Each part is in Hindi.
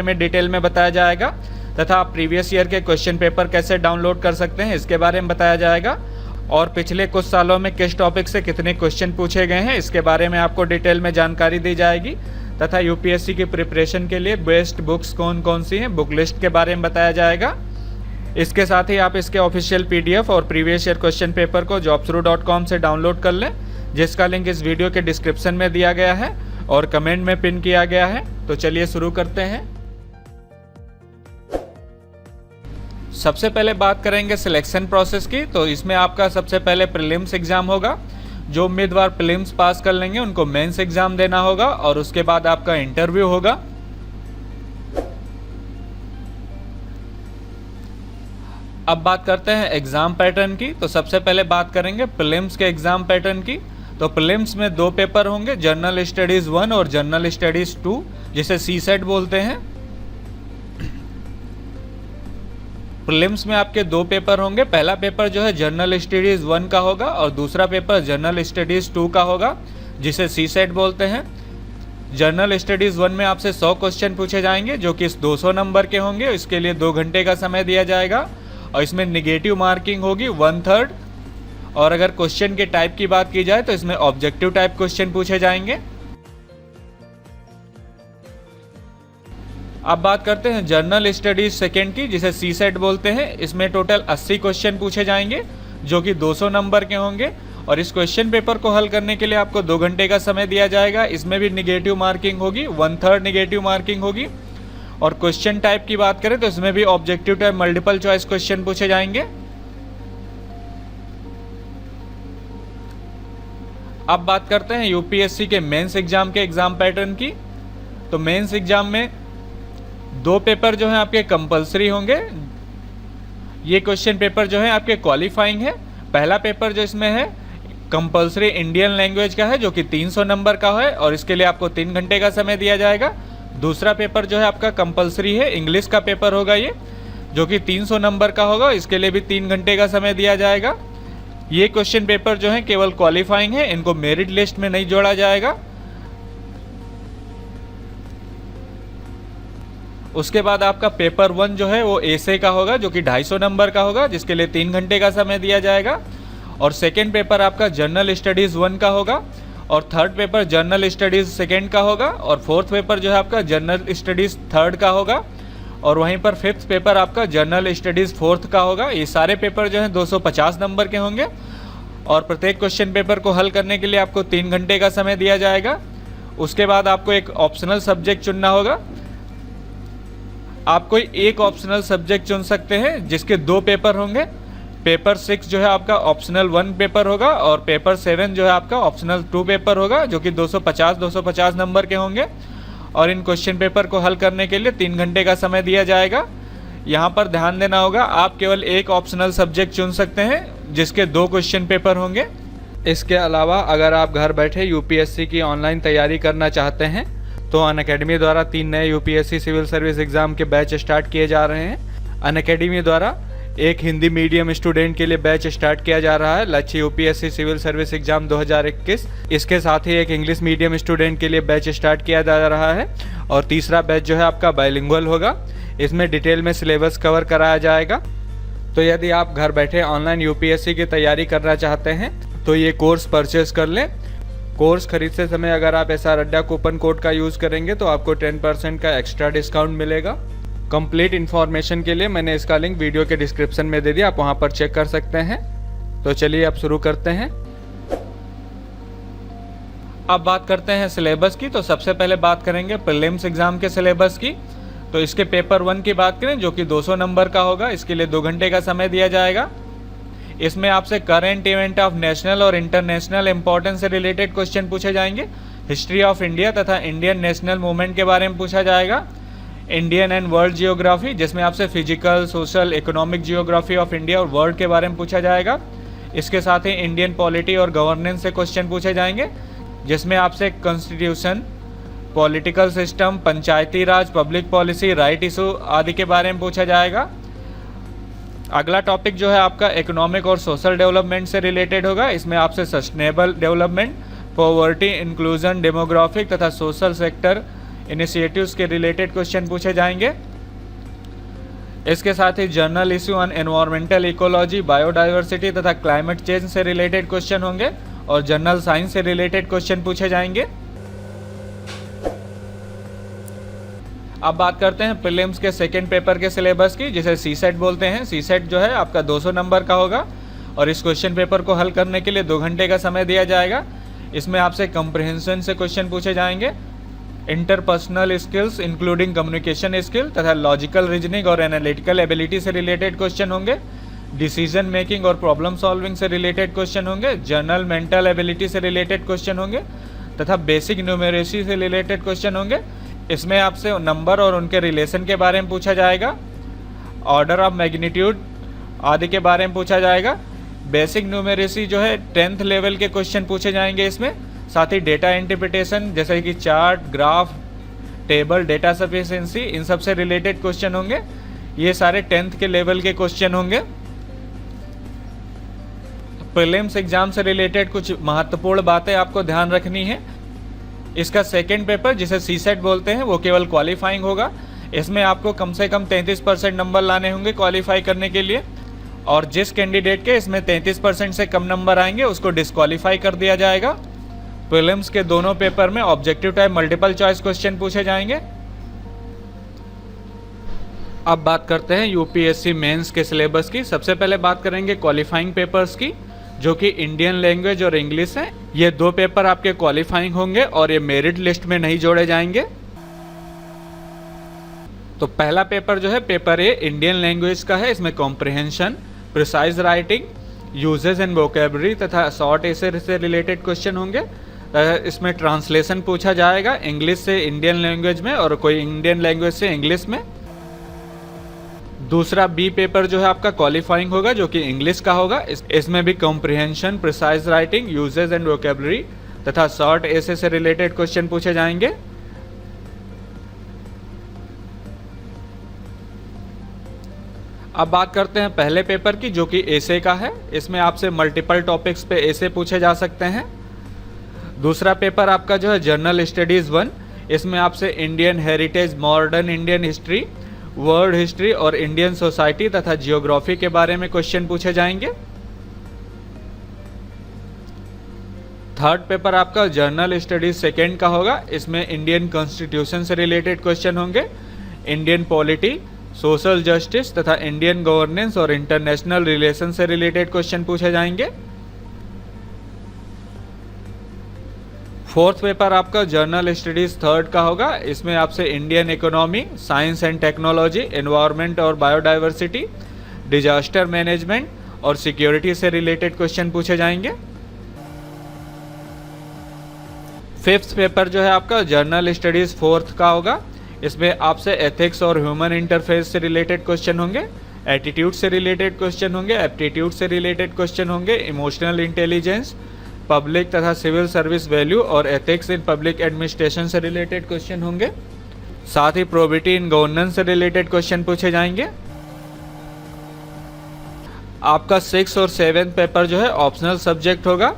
में डिटेल में बताया जाएगा तथा आप प्रीवियस ईयर के क्वेश्चन पेपर कैसे डाउनलोड कर सकते हैं इसके बारे में बताया जाएगा और पिछले कुछ सालों में किस टॉपिक से कितने क्वेश्चन पूछे गए हैं इसके बारे में आपको डिटेल में जानकारी दी जाएगी तथा यूपीएससी की प्रिपरेशन के लिए बेस्ट बुक्स कौन कौन सी हैं बुक लिस्ट के बारे में बताया जाएगा। इसके साथ ही आप इसके ऑफिशियल पीडीएफ और प्रीवियस ईयर क्वेश्चन पेपर को jobsru.com से डाउनलोड कर लें, जिसका लिंक इस वीडियो के डिस्क्रिप्शन में दिया गया है और कमेंट में पिन किया गया है। तो चलिए शुरू करते हैं। सबसे पहले बात करेंगे सिलेक्शन प्रोसेस की। तो इसमें आपका सबसे पहले प्रीलिम्स एग्जाम होगा। जो उम्मीदवार प्रीलिम्स पास कर लेंगे उनको मेंस एग्जाम देना होगा और उसके बाद आपका इंटरव्यू होगा। अब बात करते हैं एग्जाम पैटर्न की। तो सबसे पहले बात करेंगे प्रीलिम्स के एग्जाम पैटर्न की। तो प्रीलिम्स में 2 पेपर होंगे, जनरल स्टडीज 1 और जनरल स्टडीज 2, जिसे सीसेट बोलते हैं। प्रीलिम्स में आपके 2 पेपर होंगे। पहला पेपर जो है जनरल स्टडीज 1 का होगा और दूसरा पेपर जनरल स्टडीज 2 का होगा, जिसे सीसेट बोलते हैं। जनरल स्टडीज 1 में आपसे 100 क्वेश्चन पूछे जाएंगे जो कि 200 नंबर के होंगे। इसके लिए 2 घंटे का समय दिया जाएगा और इसमें निगेटिव मार्किंग होगी 1/3। और अगर क्वेश्चन के टाइप की बात की जाए तो इसमें ऑब्जेक्टिव टाइप क्वेश्चन पूछे जाएंगे। अब बात करते हैं जनरल स्टडीज सेकेंड की, जिसे सीसेट बोलते हैं। इसमें टोटल 80 क्वेश्चन पूछे जाएंगे जो कि 200 नंबर के होंगे और इस क्वेश्चन पेपर को हल करने के लिए आपको 2 घंटे का समय दिया जाएगा। इसमें भी निगेटिव मार्किंग होगी, 1/3 निगेटिव मार्किंग होगी। और क्वेश्चन टाइप की बात करें तो इसमें भी objective type multiple choice question पूछे जाएंगे। अब बात करते हैं यूपीएससी के मेंस एग्जाम के एग्जाम पैटर्न की। तो मेंस एग्जाम में 2 पेपर जो है आपके कंपलसरी होंगे। ये क्वेश्चन पेपर जो है आपके क्वालिफाइंग है। पहला पेपर जो इसमें है कंपलसरी इंडियन लैंग्वेज का है जो कि 300 नंबर का है और इसके लिए आपको 3 घंटे का समय दिया जाएगा। दूसरा पेपर जो है आपका कंपलसरी है इंग्लिश का पेपर होगा ये, जो कि 300 नंबर का होगा। इसके लिए भी 3 घंटे का समय दिया जाएगा। ये क्वेश्चन पेपर जो है केवल क्वालिफाइंग है, इनको मेरिट लिस्ट में नहीं जोड़ा जाएगा। उसके बाद आपका पेपर 1 जो है वो एसे का होगा जो कि 250 नंबर का होगा, जिसके लिए 3 घंटे का समय दिया जाएगा। और सेकेंड पेपर आपका जनरल स्टडीज़ 1 का होगा और third paper general studies second का होगा और फोर्थ पेपर जो है आपका जनरल स्टडीज़ थर्ड का होगा और वहीं पर फिफ्थ पेपर आपका जनरल स्टडीज़ फोर्थ का होगा। ये सारे पेपर जो हैं 250 नंबर के होंगे और प्रत्येक क्वेश्चन पेपर को हल करने के लिए आपको 3 घंटे का समय दिया जाएगा। उसके बाद आपको एक ऑप्शनल सब्जेक्ट चुनना होगा। आप कोई एक ऑप्शनल सब्जेक्ट चुन सकते हैं जिसके 2 पेपर होंगे। पेपर 6 जो है आपका ऑप्शनल 1 पेपर होगा और पेपर 7 जो है आपका ऑप्शनल 2 पेपर होगा जो कि 250 नंबर के होंगे। और इन क्वेश्चन पेपर को हल करने के लिए 3 घंटे का समय दिया जाएगा। यहाँ पर ध्यान देना होगा, आप केवल एक ऑप्शनल सब्जेक्ट चुन सकते हैं जिसके 2 क्वेश्चन पेपर होंगे। इसके अलावा अगर आप घर बैठे यूपीएससी की ऑनलाइन तैयारी करना चाहते हैं तो अनअकैडमी द्वारा 3 नए यूपीएससी सिविल सर्विस एग्जाम के बैच स्टार्ट किए जा रहे हैं। अनअकैडमी द्वारा एक हिंदी मीडियम स्टूडेंट के लिए बैच स्टार्ट किया जा रहा है, लक्ष्य यूपीएससी सिविल सर्विस एग्जाम 2021। इसके साथ ही एक इंग्लिश मीडियम स्टूडेंट के लिए बैच स्टार्ट किया जा रहा है और तीसरा बैच जो है आपका बाइलिंगुअल होगा। इसमें डिटेल में सिलेबस कवर कराया जाएगा। तो यदि आप घर बैठे ऑनलाइन यूपीएससी की तैयारी करना चाहते हैं तो ये कोर्स परचेज कर लें। कोर्स खरीदते समय अगर आप SR अड्डा कूपन कोड का यूज़ करेंगे तो आपको 10% का एक्स्ट्रा डिस्काउंट मिलेगा। कंप्लीट इन्फॉर्मेशन के लिए मैंने इसका लिंक वीडियो के डिस्क्रिप्शन में दे दिया, आप वहां पर चेक कर सकते हैं। तो चलिए अब शुरू करते हैं। अब बात करते हैं सिलेबस की। तो सबसे पहले बात करेंगे प्रीलिम्स एग्जाम के सिलेबस की। तो इसके पेपर 1 की बात करें जो कि 200 नंबर का होगा, इसके लिए 2 घंटे का समय दिया जाएगा। इसमें आपसे करंट इवेंट ऑफ नेशनल और इंटरनेशनल इंपॉर्टेंस से रिलेटेड क्वेश्चन पूछे जाएंगे। हिस्ट्री ऑफ इंडिया तथा इंडियन नेशनल मूवमेंट के बारे में पूछा जाएगा। इंडियन एंड वर्ल्ड जियोग्राफी, जिसमें आपसे physical, social, economic geography of India और वर्ल्ड के बारे में पूछा जाएगा। इसके साथ ही इंडियन पॉलिटी और गवर्नेंस से क्वेश्चन पूछे जाएंगे, जिसमें आपसे कॉन्स्टिट्यूशन, पॉलिटिकल सिस्टम, पंचायती राज, पब्लिक पॉलिसी, राइट इशू आदि के बारे में पूछा जाएगा। अगला टॉपिक जो है आपका इकोनॉमिक और सोशल डेवलपमेंट से रिलेटेड होगा। इसमें आपसे sustainable development, poverty, inclusion, demographic तथा सोशल सेक्टर इनिशिएटिव्स के रिलेटेड क्वेश्चन पूछे जाएंगे। इसके साथ ही general issue on environmental ecology, biodiversity तथा क्लाइमेट चेंज से रिलेटेड क्वेश्चन होंगे और जनरल साइंस से रिलेटेड क्वेश्चन पूछे जाएंगे। अब बात करते हैं प्रीलिम्स के सेकेंड पेपर के सिलेबस की, जिसे सीसेट बोलते हैं। सीसेट जो है आपका 200 नंबर का होगा और इस क्वेश्चन पेपर को हल करने के लिए 2 घंटे का समय दिया जाएगा। इसमें आपसे कंप्रिहेंशन से क्वेश्चन पूछे जाएंगे, interpersonal skills including communication skill तथा लॉजिकल रीजनिंग और एनालिटिकल एबिलिटी से रिलेटेड क्वेश्चन होंगे। डिसीजन मेकिंग और प्रॉब्लम सॉल्विंग से रिलेटेड क्वेश्चन होंगे। जनरल मेंटल एबिलिटी से रिलेटेड क्वेश्चन होंगे तथा बेसिक न्यूमेरेसी से रिलेटेड क्वेश्चन होंगे। इसमें आपसे नंबर और उनके रिलेशन के बारे में पूछा जाएगा, ऑर्डर ऑफ मैग्नीट्यूड आदि के बारे में पूछा जाएगा। बेसिक न्यूमेरेसी जो है 10th लेवल के क्वेश्चन पूछे जाएंगे इसमें। साथ ही डेटा इंटरप्रिटेशन जैसे कि chart, graph, table, data sufficiency, इन सब से रिलेटेड क्वेश्चन होंगे। ये सारे 10th के लेवल के क्वेश्चन होंगे। प्रीलिम्स एग्जाम से रिलेटेड कुछ महत्वपूर्ण बातें आपको ध्यान रखनी है। इसका सेकेंड पेपर जिसे सीसेट बोलते हैं वो केवल क्वालिफाइंग होगा। इसमें आपको कम से कम 33% नंबर लाने होंगे क्वालिफाई करने के लिए, और जिस कैंडिडेट के इसमें 33% से कम नंबर आएंगे उसको डिस्क्वालीफाई कर दिया जाएगा। प्रीलिम्स के दोनों पेपर में objective type multiple choice question पूछे जाएंगे। अब बात करते हैं यूपीएससी मेंस के सिलेबस की। सबसे पहले बात करेंगे क्वालिफाइंग पेपर्स की, जो कि इंडियन लैंग्वेज और इंग्लिश है। ये 2 पेपर आपके क्वालिफाइंग होंगे और ये मेरिट लिस्ट में नहीं जोड़े जाएंगे। तो पहला पेपर जो है पेपर ए इंडियन लैंग्वेज का है। इसमें comprehension, precise writing, uses and vocabulary तथा शॉर्ट एसे से रिलेटेड क्वेश्चन होंगे। इसमें ट्रांसलेशन पूछा जाएगा इंग्लिश से इंडियन लैंग्वेज में और कोई इंडियन लैंग्वेज से इंग्लिश में। दूसरा बी पेपर जो है आपका क्वालिफाइंग होगा, जो कि इंग्लिश का होगा। इसमें भी comprehension, precise writing, uses and vocabulary तथा शॉर्ट एसे से रिलेटेड क्वेश्चन पूछे जाएंगे। अब बात करते हैं पहले पेपर की, जो कि एसे का है। इसमें आपसे मल्टीपल टॉपिक्स पे एसे पूछे जा सकते हैं। दूसरा पेपर आपका जो है जर्नल स्टडीज 1। इसमें आपसे Indian heritage, modern Indian history, world history और इंडियन सोसाइटी तथा जियोग्राफी के बारे में क्वेश्चन पूछे जाएंगे। थर्ड पेपर आपका जर्नल स्टडीज सेकेंड का होगा। इसमें इंडियन कॉन्स्टिट्यूशन से रिलेटेड क्वेश्चन होंगे, इंडियन पॉलिटी, सोशल जस्टिस तथा इंडियन गवर्नेंस और इंटरनेशनल रिलेशन से रिलेटेड क्वेश्चन पूछे जाएंगे। फोर्थ पेपर आपका जर्नल स्टडीज थर्ड का होगा। इसमें आपसे Indian economy, science and technology, environment और बायोडाइवर्सिटी, डिजास्टर मैनेजमेंट और सिक्योरिटी से रिलेटेड क्वेश्चन पूछे जाएंगे। फिफ्थ पेपर जो है आपका जर्नल स्टडीज फोर्थ का होगा। इसमें आपसे एथिक्स और ह्यूमन इंटरफेस से रिलेटेड क्वेश्चन होंगे, एटीट्यूड से रिलेटेड क्वेश्चन होंगे, एप्टीट्यूड से रिलेटेड क्वेश्चन होंगे, इमोशनल इंटेलिजेंस, पब्लिक तथा सिविल सर्विस वैल्यू और एथिक्स इन पब्लिक एडमिनिस्ट्रेशन से रिलेटेड क्वेश्चन होंगे। साथ ही प्रोबिटी इन गवर्नेंस से रिलेटेड क्वेश्चन पूछे जाएंगे। आपका 6 और 7 पेपर जो है ऑप्शनल सब्जेक्ट होगा।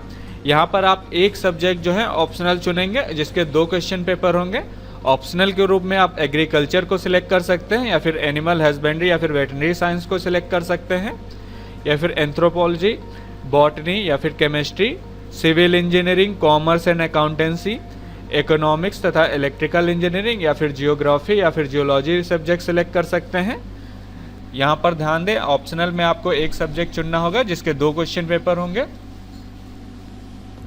यहाँ पर आप एक सब्जेक्ट जो है ऑप्शनल चुनेंगे, जिसके 2 क्वेश्चन पेपर होंगे। ऑप्शनल के रूप में आप एग्रीकल्चर को सिलेक्ट कर सकते हैं, या फिर एनिमल हस्बेंड्री या फिर वेटनरी साइंस को सिलेक्ट कर सकते हैं, या फिर एंथ्रोपोलॉजी, बॉटनी या फिर chemistry, civil engineering, commerce and accountancy, economics तथा इलेक्ट्रिकल इंजीनियरिंग या फिर जियोग्राफी या फिर जियोलॉजी सब्जेक्ट सिलेक्ट कर सकते हैं। यहाँ पर ध्यान दें, ऑप्शनल में आपको एक सब्जेक्ट चुनना होगा जिसके 2 क्वेश्चन पेपर होंगे।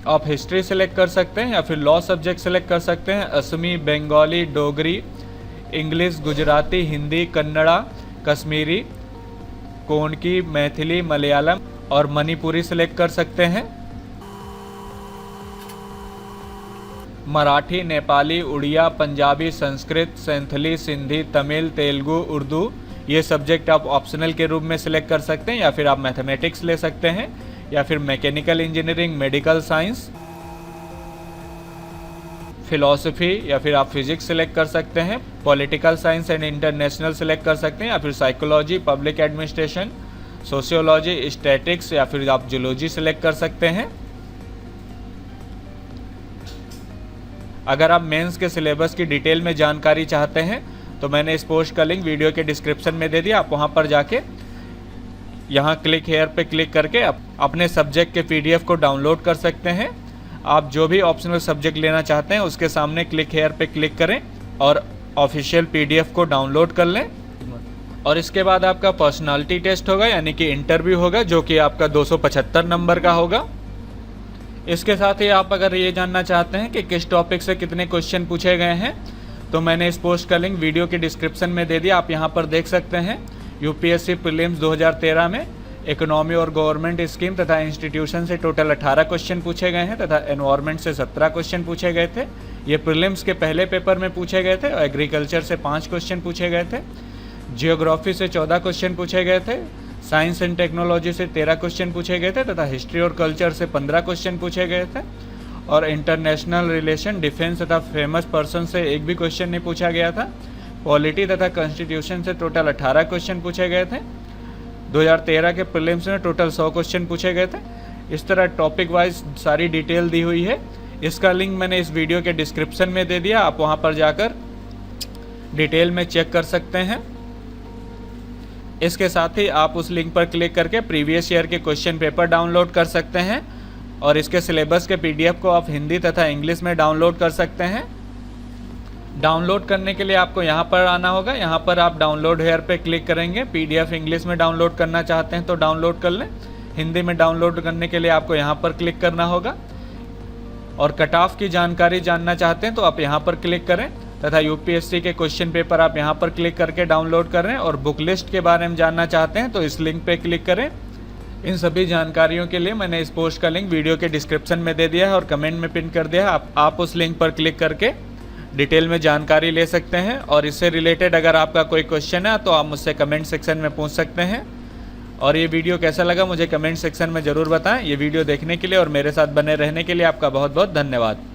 आप हिस्ट्री सेलेक्ट कर सकते हैं या फिर लॉ सब्जेक्ट सेलेक्ट कर सकते हैं। असमी, बंगाली, डोगरी, इंग्लिश, गुजराती, हिंदी, कन्नड़ा, कश्मीरी, कोंकणी, मैथिली, मलयालम और मणिपुरी सेलेक्ट कर सकते हैं। मराठी, नेपाली, उड़िया, पंजाबी, संस्कृत, सैंथली, सिंधी, तमिल, तेलुगु, उर्दू ये सब्जेक्ट आप ऑप्शनल के रूप में सिलेक्ट कर सकते हैं, या फिर आप मैथमेटिक्स ले सकते हैं, या फिर mechanical engineering, medical science, philosophy या फिर आप फिजिक्स सिलेक्ट कर सकते हैं, political science and international select कर सकते हैं, या फिर psychology, public administration, sociology, statics या फिर आप जियोलॉजी सिलेक्ट कर सकते हैं। अगर आप मेंस के सिलेबस की डिटेल में जानकारी चाहते हैं तो मैंने इस पोस्ट का लिंक वीडियो के डिस्क्रिप्शन में दे दिया। आप वहां पर जाके यहाँ क्लिक हेयर पे क्लिक करके अपने सब्जेक्ट के PDF को डाउनलोड कर सकते हैं। आप जो भी ऑप्शनल सब्जेक्ट लेना चाहते हैं उसके सामने क्लिक हेयर पे क्लिक करें और ऑफिशियल PDF को डाउनलोड कर लें। और इसके बाद आपका पर्सनालिटी टेस्ट होगा, यानी कि इंटरव्यू होगा, जो कि आपका 275 नंबर का होगा। इसके साथ ही आप अगर ये जानना चाहते हैं कि किस टॉपिक से कितने क्वेश्चन पूछे गए हैं तो मैंने इस पोस्ट का लिंक वीडियो के डिस्क्रिप्शन में दे दिया। आप यहाँ पर देख सकते हैं UPSC प्रीलिम्स 2013 में इकोनॉमी और गवर्नमेंट स्कीम तथा इंस्टीट्यूशन से टोटल 18 क्वेश्चन पूछे गए हैं तथा एनवायरनमेंट से 17 क्वेश्चन पूछे गए थे। ये प्रीलिम्स के पहले पेपर में पूछे गए थे और एग्रीकल्चर से 5 क्वेश्चन पूछे गए थे, जियोग्राफी से 14 क्वेश्चन पूछे गए थे, साइंस एंड टेक्नोलॉजी से 13 क्वेश्चन पूछे गए थे तथा हिस्ट्री और कल्चर से 15 क्वेश्चन पूछे गए थे और इंटरनेशनल रिलेशन, डिफेंस तथा फेमस पर्सन से एक भी क्वेश्चन नहीं पूछा गया था। पॉलिटी तथा कॉन्स्टिट्यूशन से टोटल 18 क्वेश्चन पूछे गए थे। 2013 के प्रीलिम्स में टोटल 100 क्वेश्चन पूछे गए थे। इस तरह टॉपिक वाइज सारी डिटेल दी हुई है। इसका लिंक मैंने इस वीडियो के डिस्क्रिप्शन में दे दिया, आप वहां पर जाकर डिटेल में चेक कर सकते हैं। इसके साथ ही आप उस लिंक पर क्लिक करके प्रीवियस ईयर के क्वेश्चन पेपर डाउनलोड कर सकते हैं और इसके सिलेबस के PDF को आप हिंदी तथा इंग्लिश में डाउनलोड कर सकते हैं। डाउनलोड करने के लिए आपको यहाँ पर आना होगा। यहाँ पर आप डाउनलोड हेयर पे क्लिक करेंगे। PDF इंग्लिश में डाउनलोड करना चाहते हैं तो डाउनलोड कर लें। हिंदी में डाउनलोड करने के लिए आपको यहाँ पर क्लिक करना होगा और कट ऑफ की जानकारी जानना चाहते हैं तो आप यहाँ पर क्लिक करें तथा UPSC के क्वेश्चन पेपर आप यहाँ पर क्लिक करके डाउनलोड करें और बुक लिस्ट के बारे में जानना चाहते हैं तो इस लिंक पे क्लिक करें। इन सभी जानकारियों के लिए मैंने इस पोस्ट का लिंक वीडियो के डिस्क्रिप्शन में दे दिया है और कमेंट में पिन कर दिया है। आप उस लिंक पर क्लिक करके डिटेल में जानकारी ले सकते हैं और इससे रिलेटेड अगर आपका कोई क्वेश्चन है तो आप मुझसे कमेंट सेक्शन में पूछ सकते हैं। और ये वीडियो कैसा लगा मुझे कमेंट सेक्शन में ज़रूर बताएं। ये वीडियो देखने के लिए और मेरे साथ बने रहने के लिए आपका बहुत बहुत धन्यवाद।